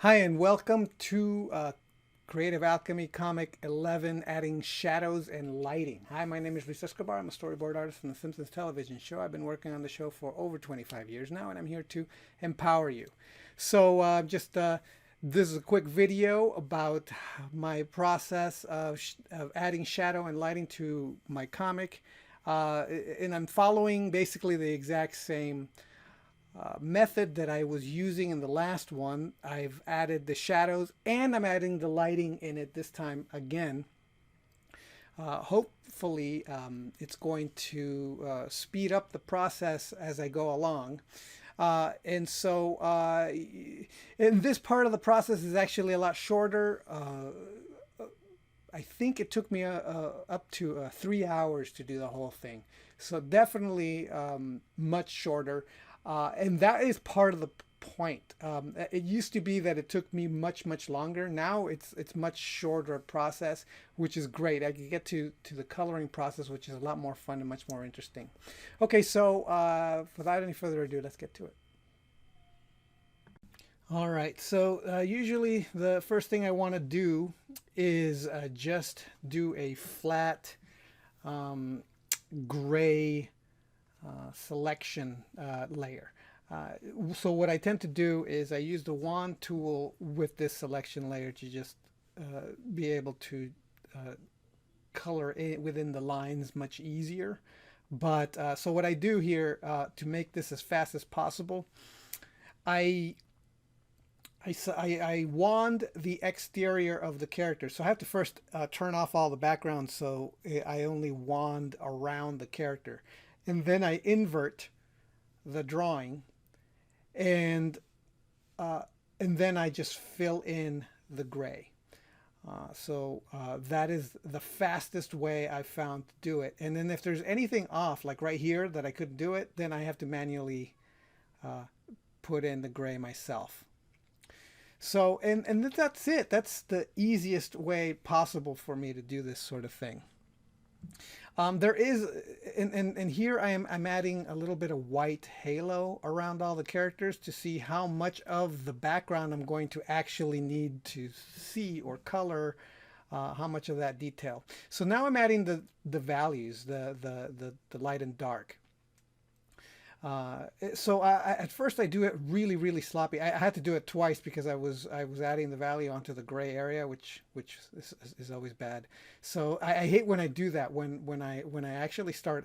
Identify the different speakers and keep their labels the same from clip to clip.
Speaker 1: Hi, and welcome to Creative Alchemy Comic 11, adding shadows and lighting. Hi, my name is Luis Escobar. I'm a storyboard artist from the Simpsons television show. I've been working on the show for over 25 years now, and I'm here to empower you. So, this is a quick video about my process of adding shadow and lighting to my comic. And I'm following basically the exact same method that I was using in the last one. I've added the shadows and I'm adding the lighting in it this time again. Hopefully, it's going to speed up the process as I go along. And this part of the process is actually a lot shorter. I think it took me up to 3 hours to do the whole thing. So definitely much shorter. And that is part of the point. It used to be that it took me much longer. Now it's much shorter process, which is great. I can get to the coloring process, which is a lot more fun and much more interesting. Okay, so without any further ado, let's get to it. All right, so usually the first thing I want to do is just do a flat um, gray selection layer. So what I tend to do is I use the wand tool with this selection layer to just be able to uh, color it within the lines much easier. But so what I do here to make this as fast as possible, I I wand the exterior of the character. So I have to first turn off all the background so I only wand around the character. And then I invert the drawing and uh, and then I just fill in the gray. That is the fastest way I've found to do it. And then if there's anything off, like right here that I couldn't do it, then I have to manually uh, put in the gray myself. So, and that's it. That's the easiest way possible for me to do this sort of thing. There is, and here I'm adding a little bit of white halo around all the characters to see how much of the background I'm going to actually need to see or color, how much of that detail. So now I'm adding the values, the light and dark. At first I do it really sloppy. I had to do it twice because I was adding the value onto the gray area, which is always bad. So I hate when I do that when I actually start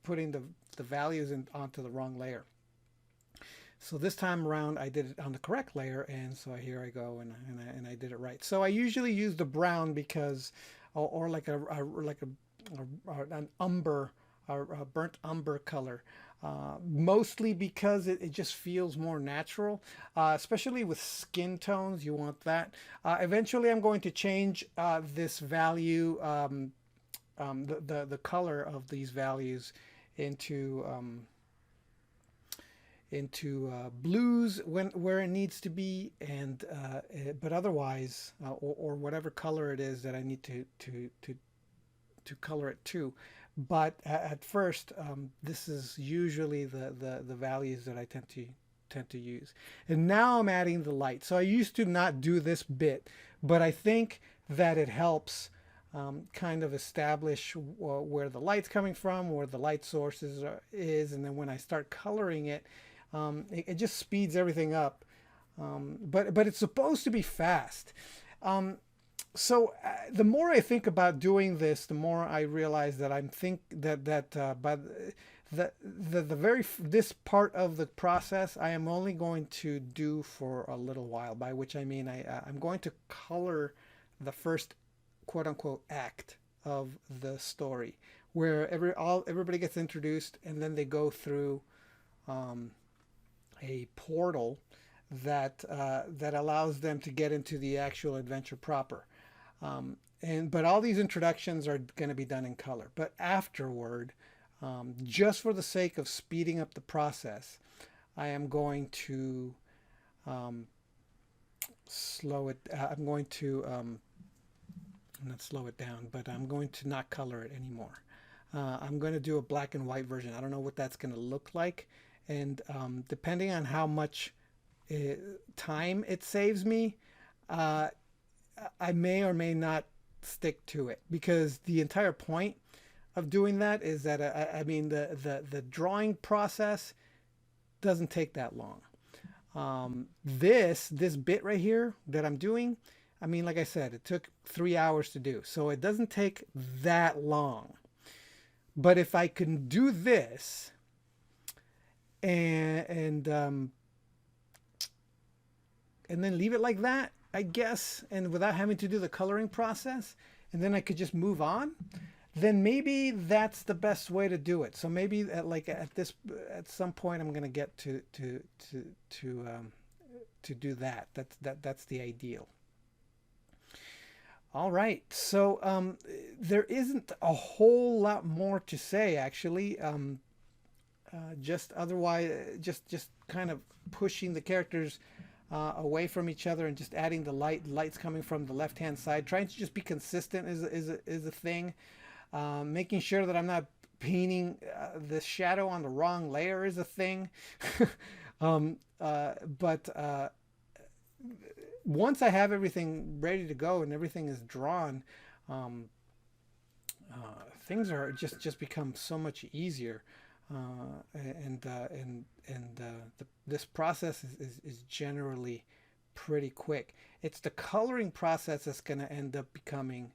Speaker 1: putting the values onto the wrong layer. So this time around I did it on the correct layer, and so here I go and I did it right. So I usually use the brown because, or like an umber, a burnt umber color. Mostly because it just feels more natural, especially with skin tones. You want that. Eventually, I'm going to change this value, the color of these values into blues where it needs to be, and but otherwise, or whatever color it is that I need to color it to. But at first, this is usually the values that I tend to use. And now I'm adding the light. So I used to not do this bit, but I think that it helps kind of establish where the light's coming from, where the light sources is, and then when I start coloring it, it just speeds everything up. But it's supposed to be fast. The more I think about doing this, the more I realize that I'm think that by the very this part of the process I am only going to do for a little while. By which I mean I'm going to color the first quote unquote act of the story, where everybody gets introduced and then they go through a portal that allows them to get into the actual adventure proper. But all these introductions are going to be done in color. But afterward, just for the sake of speeding up the process, I am going to slow it. I'm going to not slow it down, but I'm going to not color it anymore. I'm going to do a black and white version. I don't know what that's going to look like, and depending on how much time it saves me, uh, I may or may not stick to it, because the entire point of doing that is that I mean the drawing process doesn't take that long. This bit right here that I'm doing, I mean, like I said, it took 3 hours to do, so it doesn't take that long. But if I can do this and and then leave it like that, I guess, and without having to do the coloring process, and then I could just move on, then maybe that's the best way to do it. So maybe at some point I'm gonna get to do that. That's the ideal. All right. So there isn't a whole lot more to say actually. Just otherwise, just kind of pushing the characters away from each other and just adding the lights coming from the left hand side. Trying to just be consistent is a thing. Making sure that I'm not painting the shadow on the wrong layer is a thing. But once I have everything ready to go and everything is drawn, um, things are just become so much easier. This process is generally pretty quick. It's the coloring process that's going to end up becoming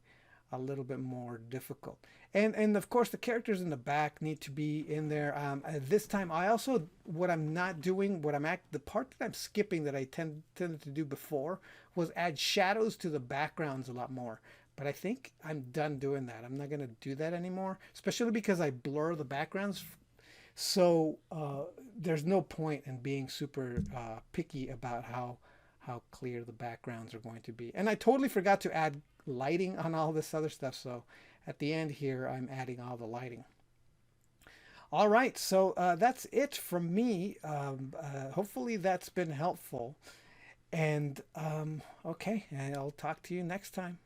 Speaker 1: a little bit more difficult. And of course the characters in the back need to be in there. This time I also, what I'm not doing, the part that I'm skipping that I tended to do before was add shadows to the backgrounds a lot more. But I think I'm done doing that. I'm not going to do that anymore, especially because I blur the backgrounds. So there's no point in being super picky about how clear the backgrounds are going to be. And I totally forgot to add lighting on all this other stuff. So at the end here, I'm adding all the lighting. All right, so that's it from me. Hopefully that's been helpful. And okay, and I'll talk to you next time.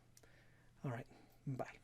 Speaker 1: All right, bye.